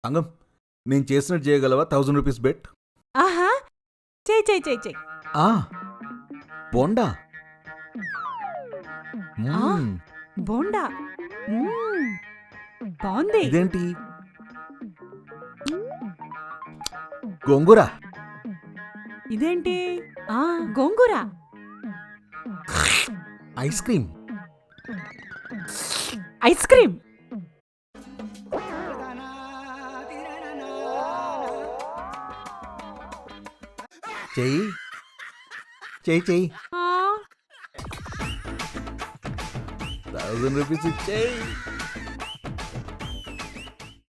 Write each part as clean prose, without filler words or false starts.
అంగం నేను చేసినట్టు చేయగలవా? 1000 రూపీస్ బెట్. ఆహా, చెయ్ చెయ్ చెయ్ చెయ్. బోండా. బోండా బాగుంది. ఇదేంటి? గోంగూర. ఇదేంటి? గోంగూర. Ice cream. Ice cream. చెయ్యి చెయ్యి చెయ్యి. 1000 రూపీస్ ఇచ్చేయి.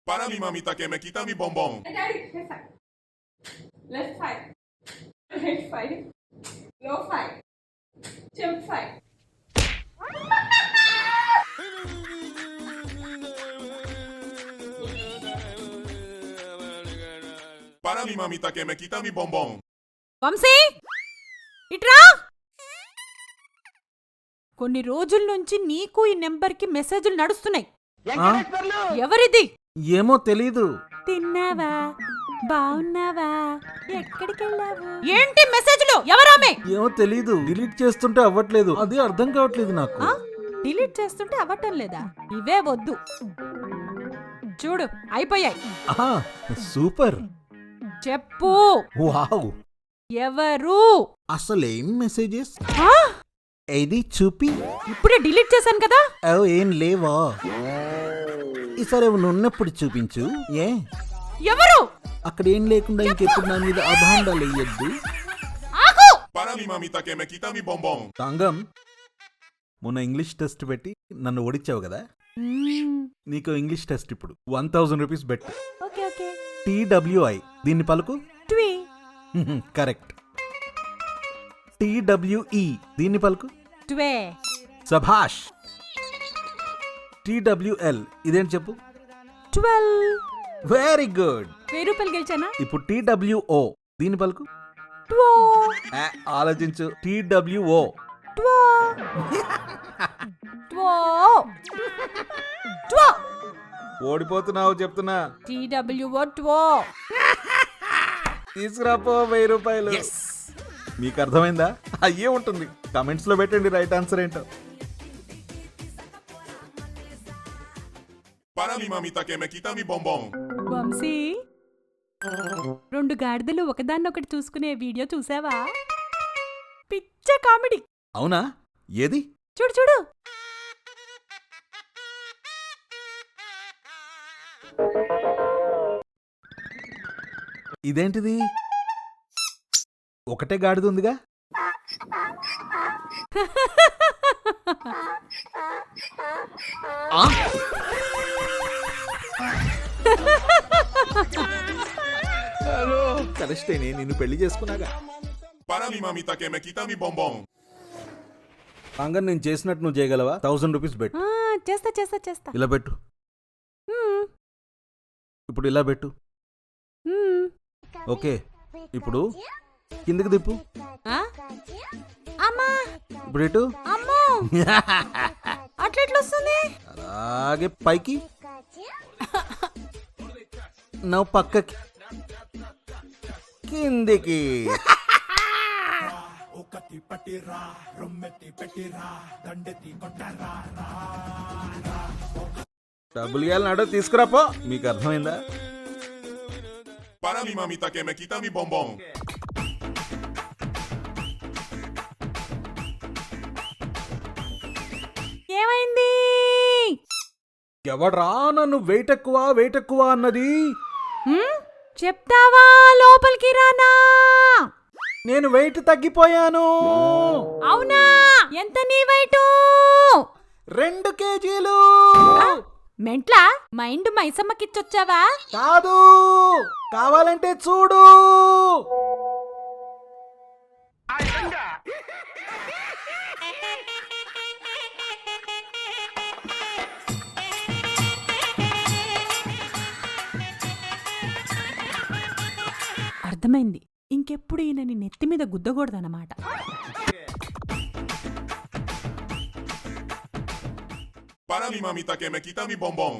Para mi mamita que me quita mi bombón. Left 5. Right 5. Low 5. Jump 5. Para mi mamita que me quita mi bombón. Vamsi ఇట్రా. కొన్ని రోజుల నుంచి నీకు ఈ నెంబర్కి మెసేజ్లు నడుస్తున్నాయి. ఎవరిది? ఏమో తెలీదు. తిన్నావా? బాగున్నావా? ఎక్కడికెళ్ళావు? ఏంటి మెసేజ్లు? ఎవరామే? ఏమో తెలీదు. డిలీట్ చేస్తుంటే అవ్వట్లేదు. అది అర్థం కావట్లేదు నాకు. డిలీట్ చేస్తుంటే అవ్వటం లేదా? ఇవే వద్దు, చూడు అయిపోయాయి. సూపర్. చెప్పు. వావ్. ఎవరు? అసలేం మెసేజెస్? ఏది చూపి. ఇప్పుడే డిలీట్ చేశాను కదా. ఏం లేవా? ఈసారి ఉన్నప్పుడు చూపించు. ఏ ఎవరు? అక్కడ ఏం లేకుండా ఇంకెప్పుడు నా మీద అభాండాలు వేయద్దు. Para mi mamita que me quita mi bombón. Thangam, మొన్న ఇంగ్లీష్ టెస్ట్ పెట్టి నన్ను ఓడించావు కదా, నీకు ఇంగ్లీష్ టెస్ట్ ఇప్పుడు 1000 rupees bet. Okay okay. TWI దీన్ని పలుకు. ట్వీ. కరెక్ట్. TWE దీన్ని పలుకు. ట్వే. సభాష్. TWL ఇదేంటి చెప్పు. 12. Very good. 1000 రూపాయలు గెలిచానా? ఇప్పుడు TWO దీన్ని పలుకు. ట్వో. ఆలోచించు. TWO. ట్వో. ట్వో. ట్వో. ఓడిపోతున్నావు చెప్తున్నా. TWO two. తీసుకురాపో 1000 రూపాయలు. మీకు అర్థమైందా? అయ్యే ఉంటుంది. కమెంట్స్ లో పెట్టండి రైట్ ఆన్సర్ ఏంటో. Para mi mamita que me quita mi bombón. Vamshi, 2 గాడిదలు ఒకదాన్నొకటి చూసుకునే వీడియో చూసావా? పిచ్చ కామెడీ. అవునా? ఏది? చూడు చూడు. ఇదేంటిది? ఒకటే గాడిద ఉందిగా. కరెస్టేనే, నిన్ను పెళ్లి చేసుకున్నాగా. Para mi mamita que me quita mi bombón. అంగన్ నేను చేసినట్టు నువ్వు చేయగలవా? 1000 రూపీస్ బెట్. చేస్తా చేస్తా చేస్తా. ఇలా పెట్టు. ఇప్పుడు ఇలా పెట్టు. ఓకే, ఇప్పుడు కిందకి దిప్పు. అమ్మా. ఇప్పుడు ఇటు. అమ్మో, అట్లెట్లా వస్తుంది? అలాగే పైకి. నవ్వు పక్కకి, కిందికి. డబ్బులు ఇవ్వాలన్నాడో తీసుకురాపో. మీకు అర్థమైందా? Para mi mamita que me quita mi bombón. ఏమైంది? ఎవడ్రా నన్ను వెయిట్ ఎక్కువ అన్నది? చెప్తావా? లోపలికి రానా? నేను వెయిట్ తగ్గిపోయాను. అవునా? ఎంత నీ వెయిట్? 2 కేజీలు. మెంట్లా? మైండ్ మైసమ్మకిచ్చొచ్చావా? కాదు, కావాలంటే చూడు. అర్థమైంది. ఇంకెప్పుడు ఈయనని నెత్తి మీద గుద్దకూడదన్నమాట. Para mi mamita que me quita mi bombón.